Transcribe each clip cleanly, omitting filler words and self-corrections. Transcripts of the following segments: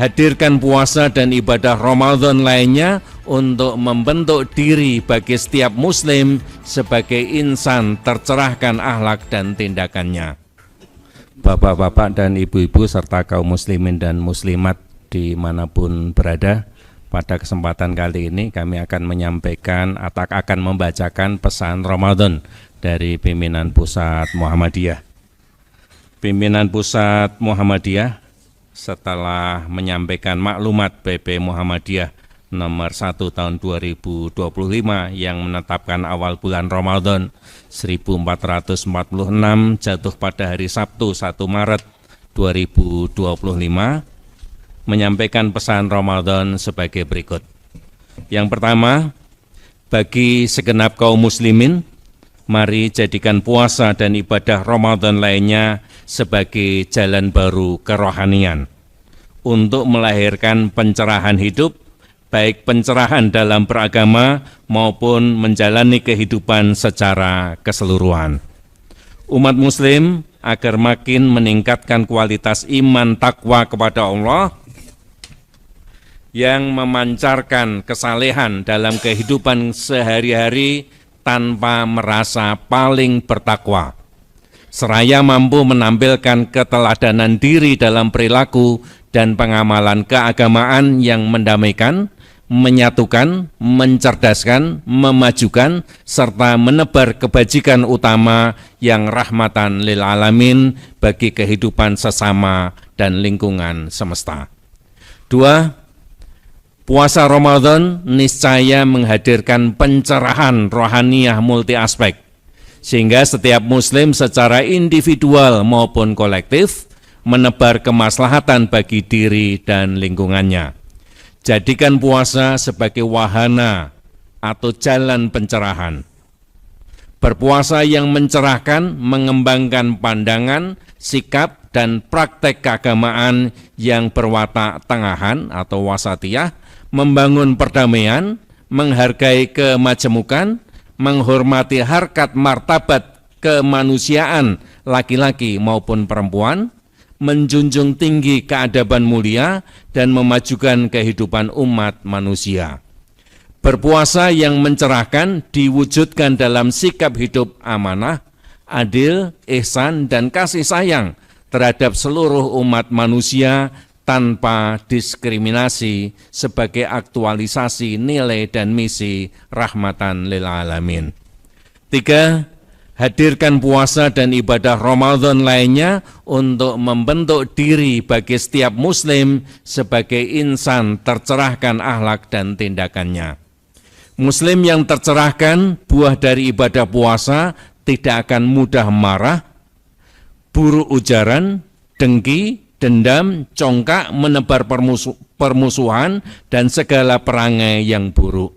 Hadirkan puasa dan ibadah Ramadan lainnya untuk membentuk diri bagi setiap muslim sebagai insan tercerahkan akhlak dan tindakannya. Bapak-bapak dan ibu-ibu serta kaum muslimin dan muslimat dimanapun berada, pada kesempatan kali ini kami akan menyampaikan atau akan membacakan pesan Ramadan dari pimpinan Pusat Muhammadiyah. Pimpinan Pusat Muhammadiyah setelah menyampaikan maklumat PP Muhammadiyah nomor 1 tahun 2025 yang menetapkan awal bulan Ramadan 1446 jatuh pada hari Sabtu 1 Maret 2025, menyampaikan pesan Ramadan sebagai berikut. Yang pertama, bagi segenap kaum muslimin, mari jadikan puasa dan ibadah Ramadan lainnya sebagai jalan baru kerohanian untuk melahirkan pencerahan hidup, baik pencerahan dalam beragama maupun menjalani kehidupan secara keseluruhan. Umat muslim agar makin meningkatkan kualitas iman takwa kepada Allah yang memancarkan kesalehan dalam kehidupan sehari-hari tanpa merasa paling bertakwa, seraya mampu menampilkan keteladanan diri dalam perilaku dan pengamalan keagamaan yang mendamaikan, menyatukan, mencerdaskan, memajukan, serta menebar kebajikan utama yang rahmatan lil alamin bagi kehidupan sesama dan lingkungan semesta. 2. Puasa Ramadan niscaya menghadirkan pencerahan rohaniah multi aspek, sehingga setiap muslim secara individual maupun kolektif menebar kemaslahatan bagi diri dan lingkungannya. Jadikan puasa sebagai wahana atau jalan pencerahan. Berpuasa yang mencerahkan, mengembangkan pandangan, sikap, dan praktek keagamaan yang berwatak tengahan atau wasatiyah, membangun perdamaian, menghargai kemajemukan, menghormati harkat martabat kemanusiaan laki-laki maupun perempuan, menjunjung tinggi keadaban mulia, dan memajukan kehidupan umat manusia. Berpuasa yang mencerahkan diwujudkan dalam sikap hidup amanah, adil, ihsan, dan kasih sayang terhadap seluruh umat manusia tanpa diskriminasi sebagai aktualisasi nilai dan misi rahmatan lil alamin. 3. Hadirkan puasa dan ibadah Ramadan lainnya untuk membentuk diri bagi setiap muslim sebagai insan tercerahkan akhlak dan tindakannya. Muslim yang tercerahkan buah dari ibadah puasa tidak akan mudah marah, buruk ujaran, dengki, dendam, congkak, menebar permusuhan, dan segala perangai yang buruk.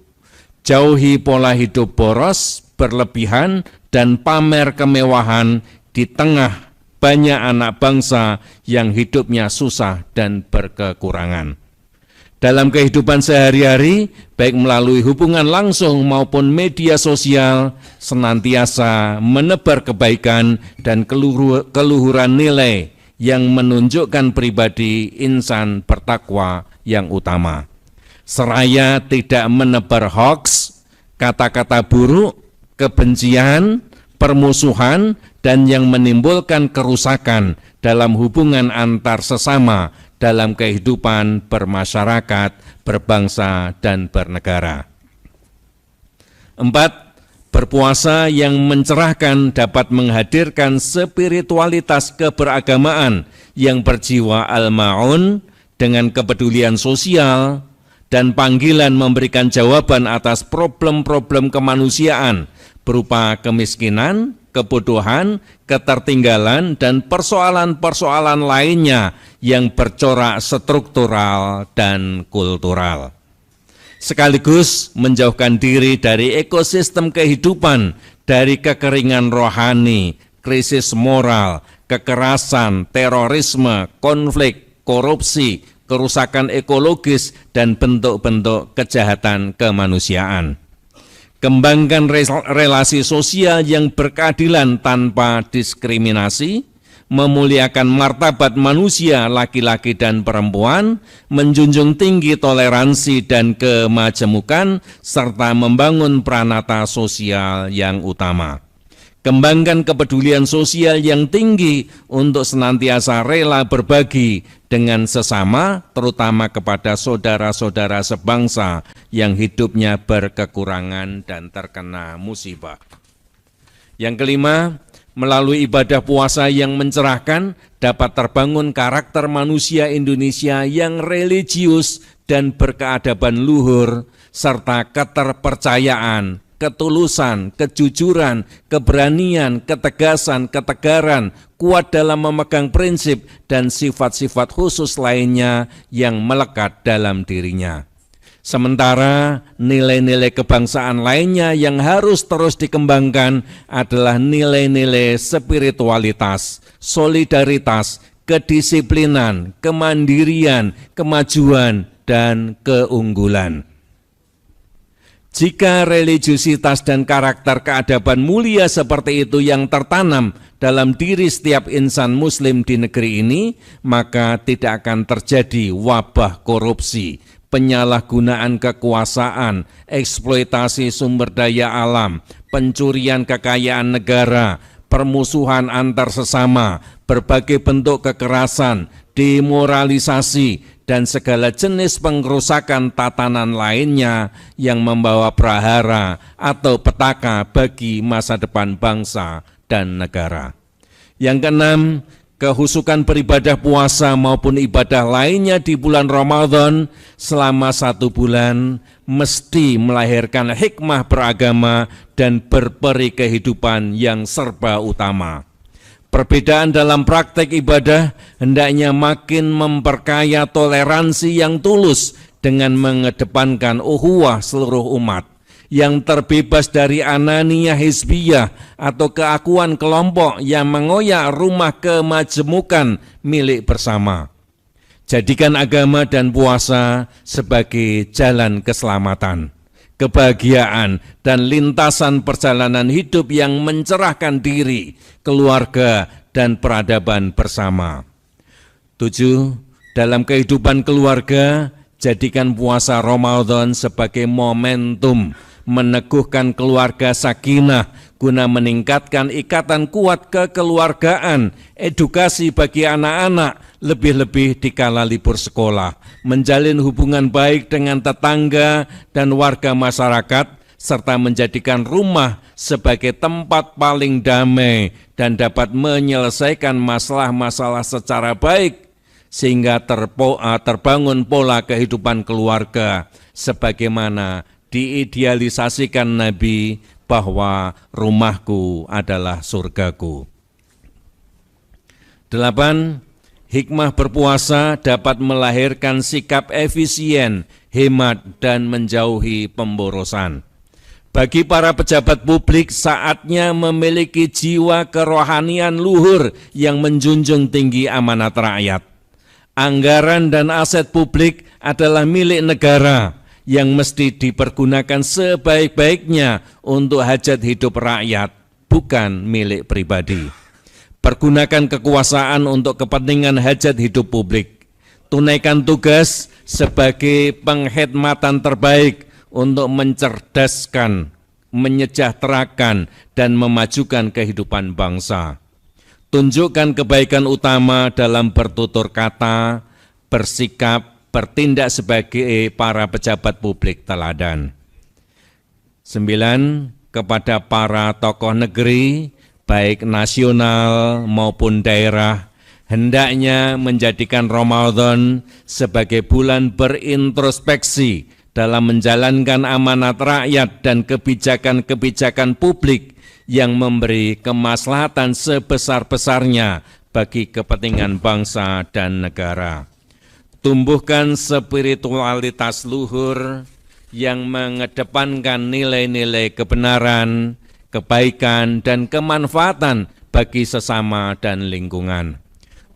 Jauhi pola hidup boros, berlebihan, dan pamer kemewahan di tengah banyak anak bangsa yang hidupnya susah dan berkekurangan. Dalam kehidupan sehari-hari, baik melalui hubungan langsung maupun media sosial, senantiasa menebar kebaikan dan keluhuran nilai yang menunjukkan pribadi insan bertakwa yang utama. Seraya tidak menebar hoaks, kata-kata buruk, kebencian, permusuhan, dan yang menimbulkan kerusakan dalam hubungan antar sesama dalam kehidupan bermasyarakat, berbangsa, dan bernegara. 4. Berpuasa yang mencerahkan dapat menghadirkan spiritualitas keberagamaan yang berjiwa al-ma'un dengan kepedulian sosial dan panggilan memberikan jawaban atas problem-problem kemanusiaan berupa kemiskinan, kebodohan, ketertinggalan, dan persoalan-persoalan lainnya yang bercorak struktural dan kultural. Sekaligus menjauhkan diri dari ekosistem kehidupan, dari kekeringan rohani, krisis moral, kekerasan, terorisme, konflik, korupsi, kerusakan ekologis, dan bentuk-bentuk kejahatan kemanusiaan. Kembangkan relasi sosial yang berkeadilan tanpa diskriminasi, memuliakan martabat manusia laki-laki dan perempuan, menjunjung tinggi toleransi dan kemajemukan, serta membangun pranata sosial yang utama. Kembangkan kepedulian sosial yang tinggi untuk senantiasa rela berbagi dengan sesama, terutama kepada saudara-saudara sebangsa yang hidupnya berkekurangan dan terkena musibah. Yang kelima, melalui ibadah puasa yang mencerahkan, dapat terbangun karakter manusia Indonesia yang religius dan berkeadaban luhur, serta keterpercayaan, ketulusan, kejujuran, keberanian, ketegasan, ketegaran, kuat dalam memegang prinsip dan sifat-sifat khusus lainnya yang melekat dalam dirinya. Sementara nilai-nilai kebangsaan lainnya yang harus terus dikembangkan adalah nilai-nilai spiritualitas, solidaritas, kedisiplinan, kemandirian, kemajuan, dan keunggulan. Jika religiusitas dan karakter keadaban mulia seperti itu yang tertanam dalam diri setiap insan muslim di negeri ini, maka tidak akan terjadi wabah korupsi, penyalahgunaan kekuasaan, eksploitasi sumber daya alam, pencurian kekayaan negara, permusuhan antar sesama, berbagai bentuk kekerasan, demoralisasi, dan segala jenis pengrusakan tatanan lainnya yang membawa prahara atau petaka bagi masa depan bangsa dan negara. Yang keenam, kehusukan beribadah puasa maupun ibadah lainnya di bulan Ramadan selama 1 bulan mesti melahirkan hikmah beragama dan berperi kehidupan yang serba utama. Perbedaan dalam praktek ibadah hendaknya makin memperkaya toleransi yang tulus dengan mengedepankan ukhuwah seluruh umat yang terbebas dari ananiyah hizbiyah atau keakuan kelompok yang mengoyak rumah kemajemukan milik bersama. Jadikan agama dan puasa sebagai jalan keselamatan, kebahagiaan, dan lintasan perjalanan hidup yang mencerahkan diri, keluarga, dan peradaban bersama. 7. Dalam kehidupan keluarga, jadikan puasa Ramadan sebagai momentum meneguhkan keluarga sakinah guna meningkatkan ikatan kuat kekeluargaan, edukasi bagi anak-anak, lebih-lebih di kala libur sekolah, menjalin hubungan baik dengan tetangga dan warga masyarakat, serta menjadikan rumah sebagai tempat paling damai dan dapat menyelesaikan masalah-masalah secara baik, sehingga terbangun pola kehidupan keluarga sebagaimana diidealisasikan Nabi bahwa rumahku adalah surgaku. 8. Hikmah berpuasa dapat melahirkan sikap efisien, hemat, dan menjauhi pemborosan. Bagi para pejabat publik, saatnya memiliki jiwa kerohanian luhur yang menjunjung tinggi amanat rakyat. Anggaran dan aset publik adalah milik negara yang mesti dipergunakan sebaik-baiknya untuk hajat hidup rakyat, bukan milik pribadi. Pergunakan kekuasaan untuk kepentingan hajat hidup publik. Tunaikan tugas sebagai penghormatan terbaik untuk mencerdaskan, menyejahterakan, dan memajukan kehidupan bangsa. Tunjukkan kebaikan utama dalam bertutur kata, bersikap, bertindak sebagai para pejabat publik teladan. 9. Kepada para tokoh negeri, baik nasional maupun daerah, hendaknya menjadikan Ramadan sebagai bulan berintrospeksi dalam menjalankan amanat rakyat dan kebijakan-kebijakan publik yang memberi kemaslahatan sebesar-besarnya bagi kepentingan bangsa dan negara. Tumbuhkan spiritualitas luhur yang mengedepankan nilai-nilai kebenaran, kebaikan, dan kemanfaatan bagi sesama dan lingkungan.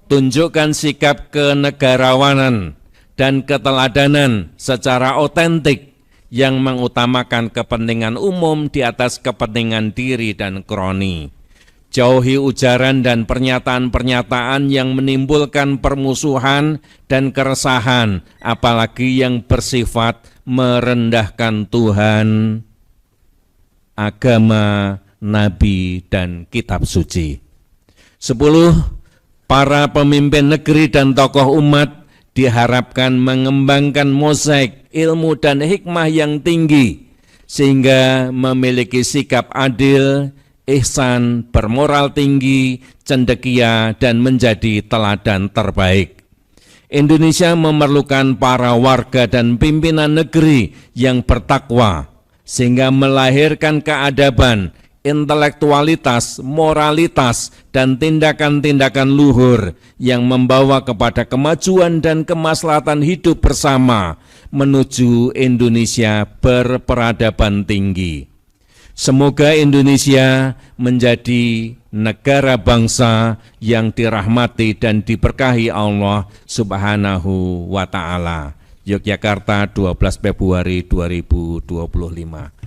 Tunjukkan sikap kenegarawanan dan keteladanan secara otentik yang mengutamakan kepentingan umum di atas kepentingan diri dan kroni. Jauhi ujaran dan pernyataan-pernyataan yang menimbulkan permusuhan dan keresahan, apalagi yang bersifat merendahkan Tuhan, agama, nabi, dan kitab suci. 10. Para pemimpin negeri dan tokoh umat diharapkan mengembangkan mozaik ilmu dan hikmah yang tinggi, sehingga memiliki sikap adil, ihsan, bermoral tinggi, cendekia, dan menjadi teladan terbaik. Indonesia memerlukan para warga dan pimpinan negeri yang bertakwa, sehingga melahirkan keadaban, intelektualitas, moralitas, dan tindakan-tindakan luhur yang membawa kepada kemajuan dan kemaslahatan hidup bersama menuju Indonesia berperadaban tinggi. Semoga Indonesia menjadi negara bangsa yang dirahmati dan diberkahi Allah Subhanahu wa Ta'ala. Yogyakarta, 12 Februari 2025.